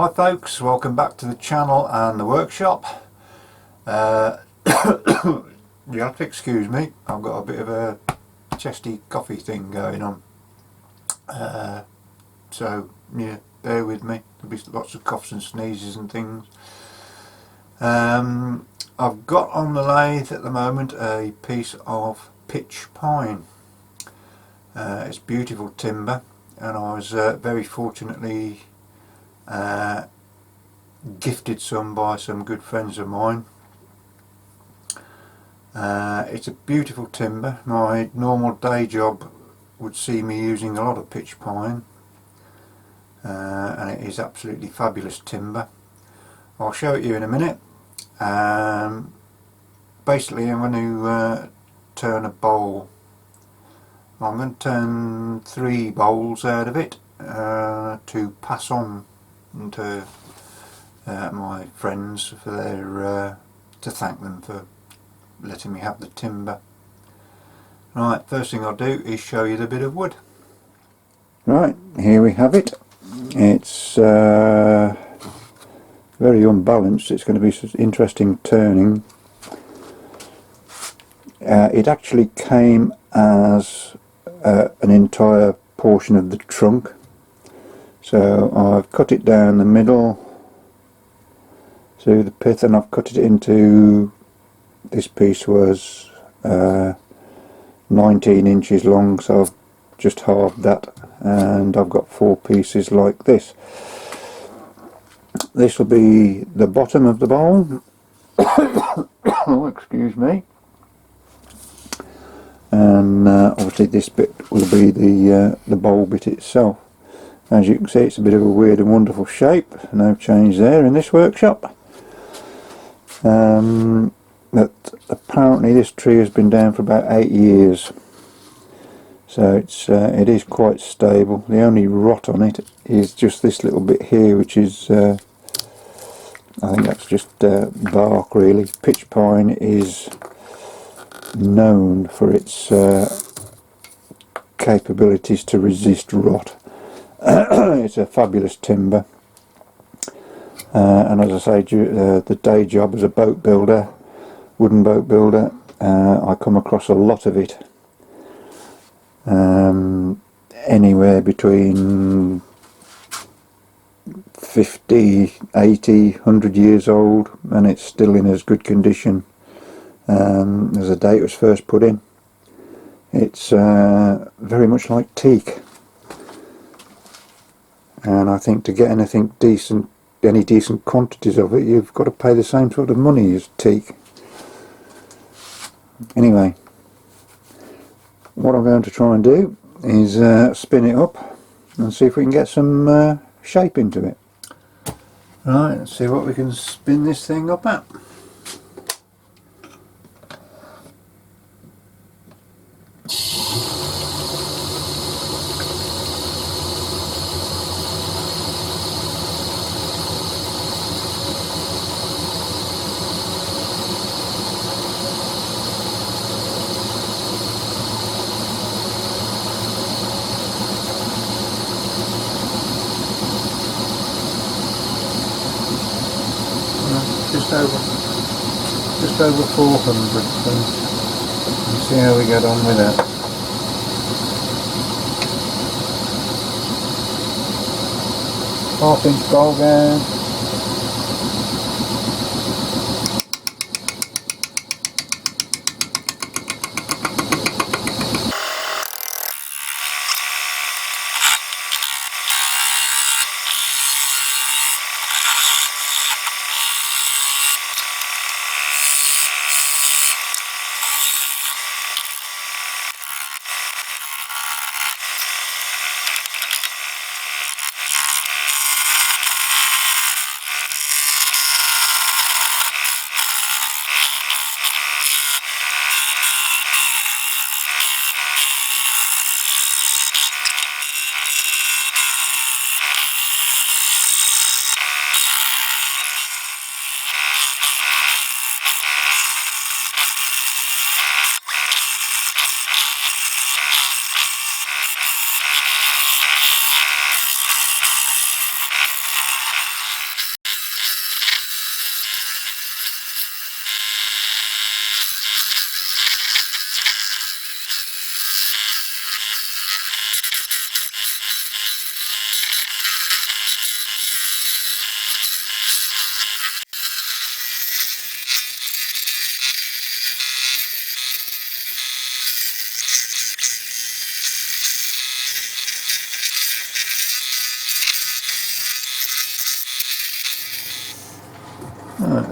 Hi folks, welcome back to the channel and the workshop. You have to excuse me, I've got a bit of a chesty coffee thing going on. So yeah, bear with me, there'll be lots of coughs and sneezes and things. I've got on the lathe at the moment a piece of pitch pine. It's beautiful timber, and I was very fortunately gifted some by some good friends of mine. It's a beautiful timber. My normal day job would see me using a lot of pitch pine, and it is absolutely fabulous timber. I'll show it you in a minute. Basically I'm going to turn a bowl. I'm going to turn 3 bowls out of it to pass on to my friends for their to thank them for letting me have the timber. Right, first thing I'll do is show you the bit of wood. Right, here we have it. It's very unbalanced. It's going to be some interesting turning. It actually came as an entire portion of the trunk, so I've cut it down the middle through the pith, and I've cut it into, this piece was 19 inches long, so I've just halved that, and I've got 4 pieces like this. This will be the bottom of the bowl. Oh, excuse me. And obviously this bit will be the bowl bit itself. As you can see, it's a bit of a weird and wonderful shape. No change there in this workshop. But apparently this tree has been down for about 8 years, so it is quite stable. The only rot on it is just this little bit here, which is I think that's just bark really. Pitch pine is known for its capabilities to resist rot. It's a fabulous timber, and as I say, the day job as a boat builder, wooden boat builder, I come across a lot of it. Anywhere between 50, 80, 100 years old, and it's still in as good condition as the day it was first put in. It's very much like teak, and I think to get anything decent, any decent quantities of it, you've got to pay the same sort of money as teak. Anyway, what I'm going to try and do is spin it up and see if we can get some shape into it. Right, let's see what we can spin this thing up at. Just over 400, so we'll see how we get on with that. Half-inch bowl gown.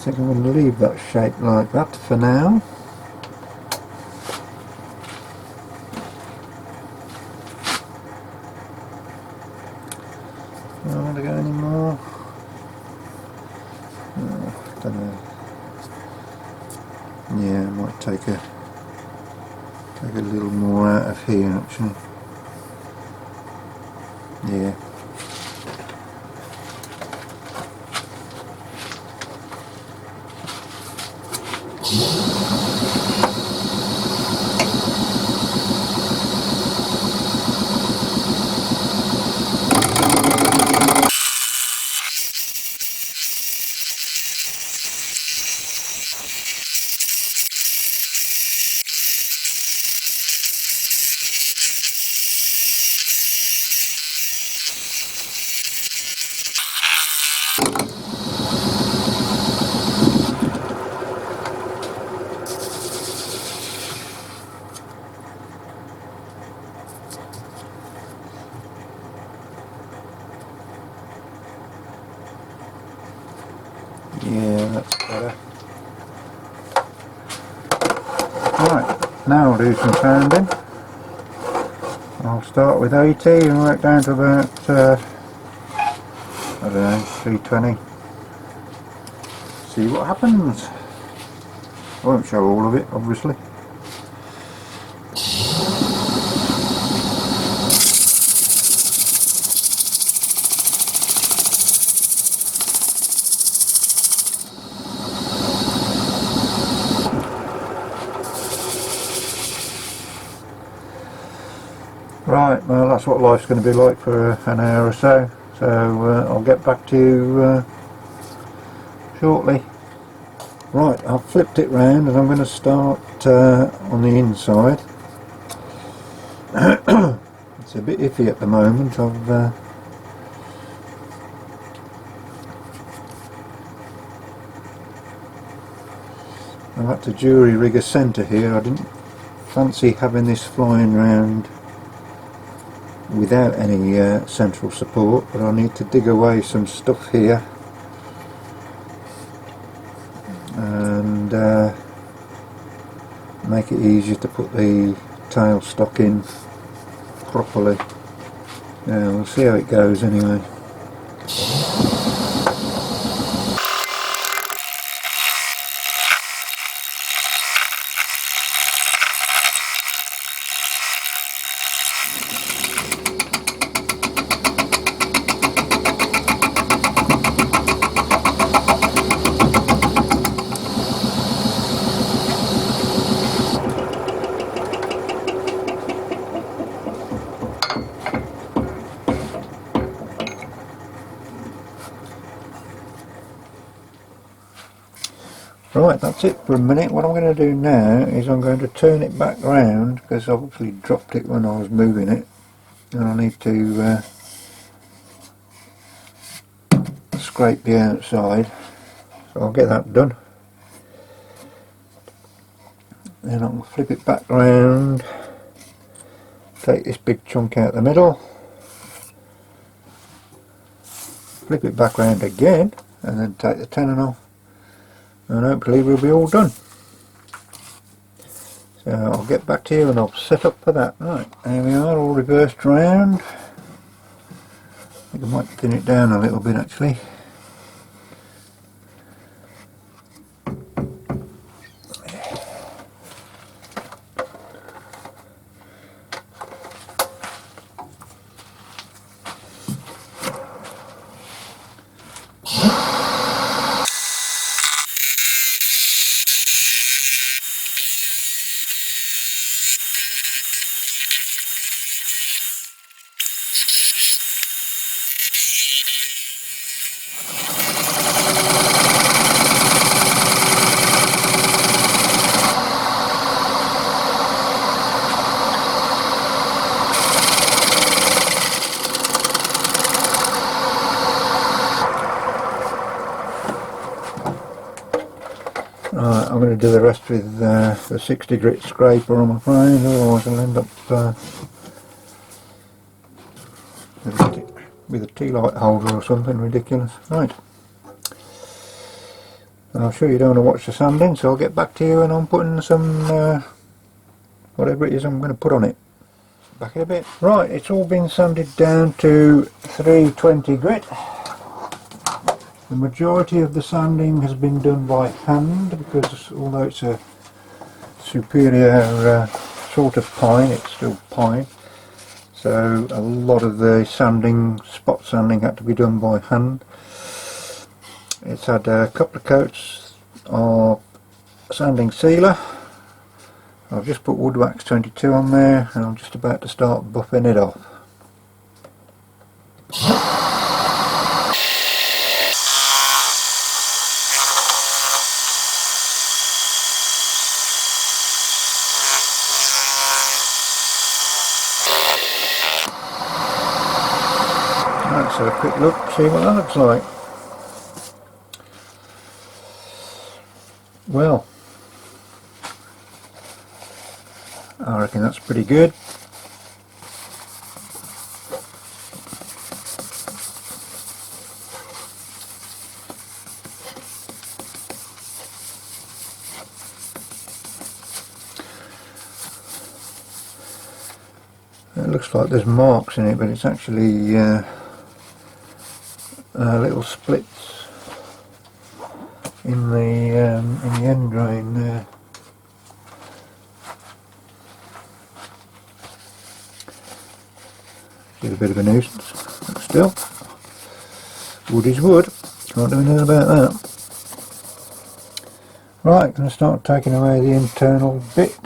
think I'm going to leave that shape like that for now. I don't want to go any more. Oh, don't know. Yeah, I might take a little more out of here actually. Yeah. Yeah, that's better. Right, now I'll do some pounding. I'll start with 80 and work down to about, I don't know, 320. See what happens. I won't show all of it, obviously. Right, well that's what life's going to be like for an hour or so. So I'll get back to you shortly. Right, I've flipped it round and I'm going to start on the inside. It's a bit iffy at the moment. I've had to jury rig a centre here. I didn't fancy having this flying round without any central support, but I need to dig away some stuff here and make it easier to put the tailstock in properly. Yeah, we'll see how it goes anyway. Right, that's it for a minute. What I'm going to do now is I'm going to turn it back round, because I obviously dropped it when I was moving it, and I need to scrape the outside. So I'll get that done. Then I'll flip it back round, take this big chunk out the middle, flip it back round again, and then take the tenon off, and hopefully we'll be all done. So I'll get back to you and I'll set up for that. Right, there we are, all reversed round. I think I might thin it down a little bit actually. Right, I'm going to do the rest with the 60 grit scraper, I'm afraid, otherwise I'll end up with a tea light holder or something ridiculous. Right, And I'm sure you don't want to watch the sanding, so I'll get back to you when I'm putting some whatever it is I'm going to put on it. Back in a bit. Right, it's all been sanded down to 320 grit. The majority of the sanding has been done by hand, because although it's a superior sort of pine, it's still pine. So a lot of the sanding, spot sanding, had to be done by hand. It's had a couple of coats of sanding sealer. I've just put Wood Wax 22 on there, and I'm just about to start buffing it off. Let's have a quick look, see what that looks like. Well, I reckon that's pretty good. It looks like there's marks in it, but it's actually little splits in the end grain there. It's a bit of a nuisance, but still, wood is wood, can't do anything about that. Right, going to start taking away the internal bit,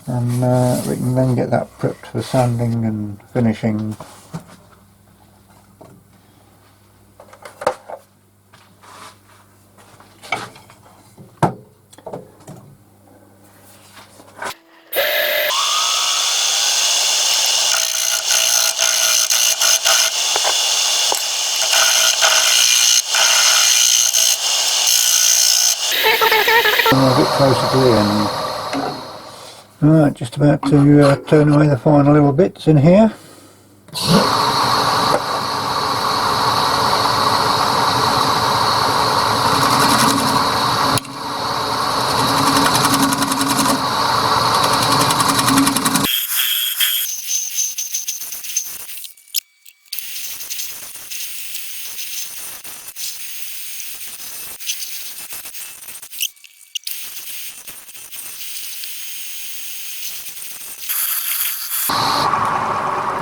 and we can then get that prepped for sanding and finishing. A bit closer to the end. Right, just about to turn away the final little bits in here.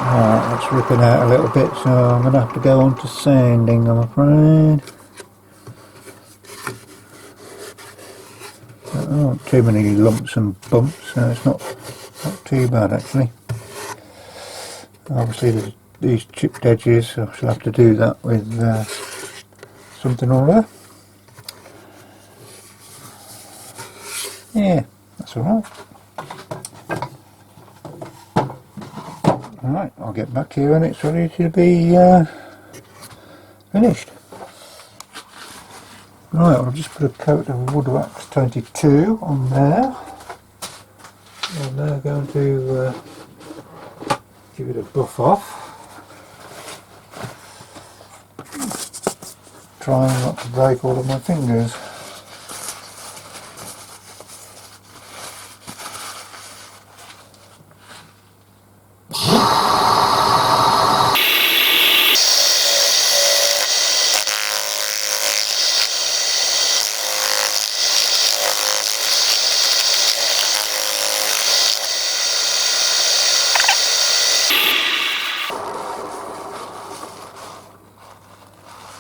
Right, that's ripping out a little bit, so I'm going to have to go on to sanding, I'm afraid. There aren't too many lumps and bumps, so it's not too bad actually. Obviously there's these chipped edges, so I shall have to do that with something or other. Yeah, that's alright. Alright, I'll get back here when it's ready to be finished. Right, I'll just put a coat of Wood Wax 22 on there. I'm now going to give it a buff off. Trying not to break all of my fingers.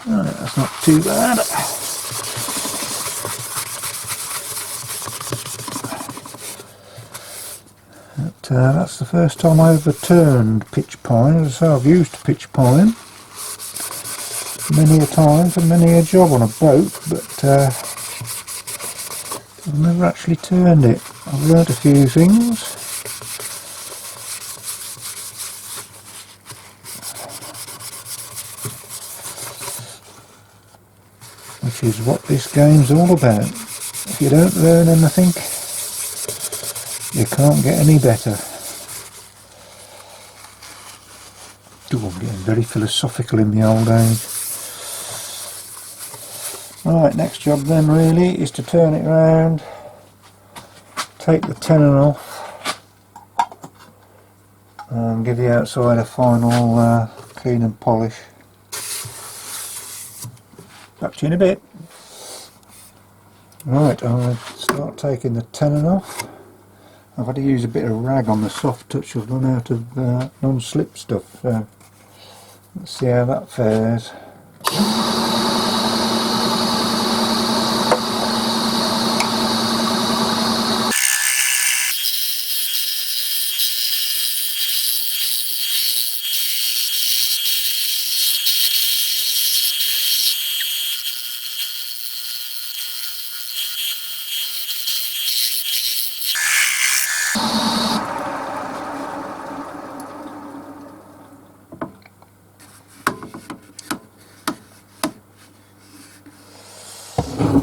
Right, that's not too bad. But, that's the first time I ever turned pitch pine. As I say, I've used pitch pine many a time for many a job on a boat, but I've never actually turned it. I've learnt a few things. Which is what this game's all about. If you don't learn anything, you can't get any better. Ooh, I'm getting very philosophical in the old age. Right, next job then really is to turn it round, take the tenon off and give the outside a final clean and polish. Back to you in a bit. Right, I'll start taking the tenon off. I've had to use a bit of rag on the soft touch. I've run out of non-slip stuff, so let's see how that fares.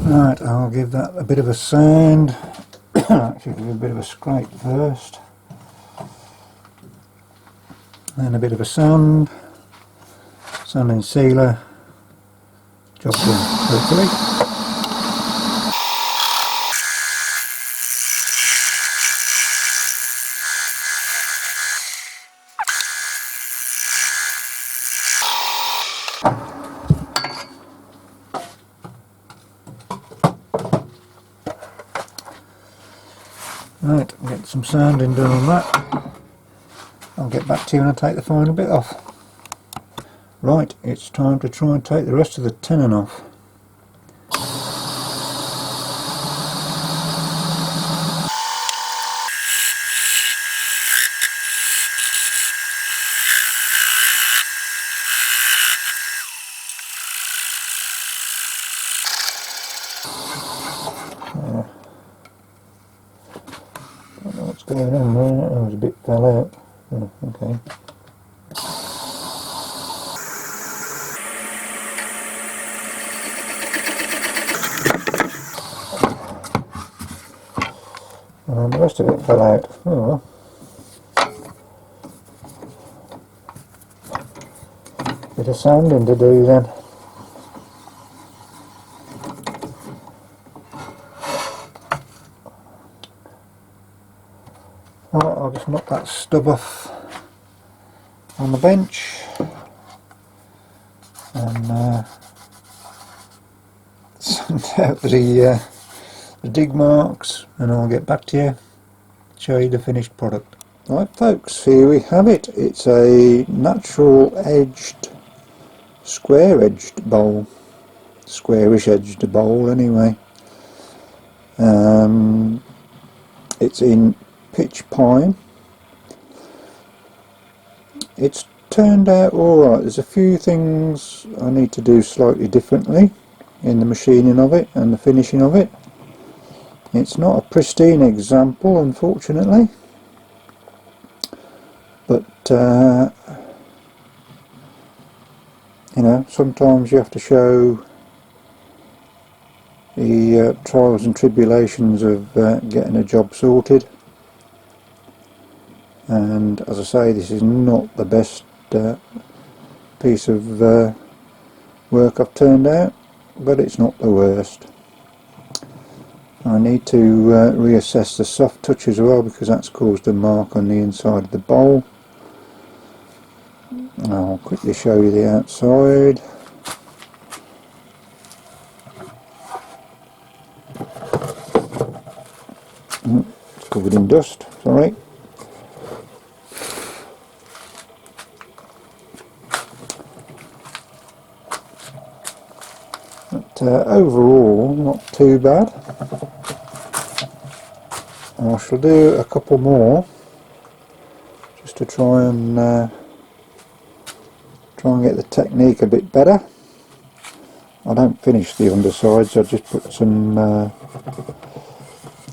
Right, I'll give that a bit of a sand. Actually, give it a bit of a scrape first, then a bit of a sand, sanding sealer, job done, hopefully. Right, I'll get some sanding done on that. I'll get back to you when I take the final bit off. Right, it's time to try and take the rest of the tenon off. I don't know what's going on there, that was a bit fell out. Oh, okay. And the rest of it fell out. Oh well. Bit of sanding to do then. Right, I'll just knock that stub off on the bench and sand out the dig marks, and I'll get back to you, show you the finished product. Right folks, here we have it. It's a natural edged, square edged bowl, squarish edged bowl anyway. It's in pitch pine. It's turned out alright. There's a few things I need to do slightly differently in the machining of it and the finishing of it. It's not a pristine example, unfortunately, but you know, sometimes you have to show the trials and tribulations of getting a job sorted. And as I say, this is not the best piece of work I've turned out, but it's not the worst. I need to reassess the soft touch as well, because that's caused a mark on the inside of the bowl. I'll quickly show you the outside. It's covered in dust, sorry. But overall, not too bad. I shall do a couple more just to try and get the technique a bit better. I don't finish the undersides, I just put some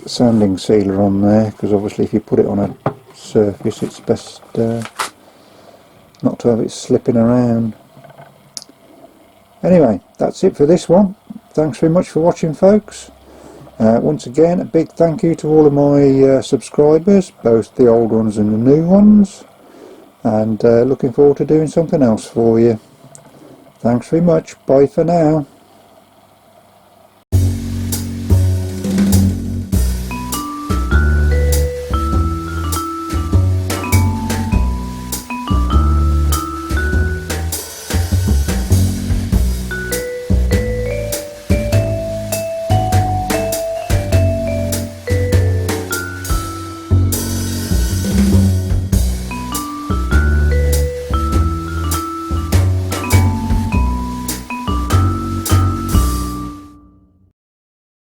sanding sealer on there, because obviously if you put it on a surface it's best not to have it slipping around. Anyway, that's it for this one. Thanks very much for watching, folks. Once again, a big thank you to all of my subscribers, both the old ones and the new ones, and looking forward to doing something else for you. Thanks very much. Bye for now.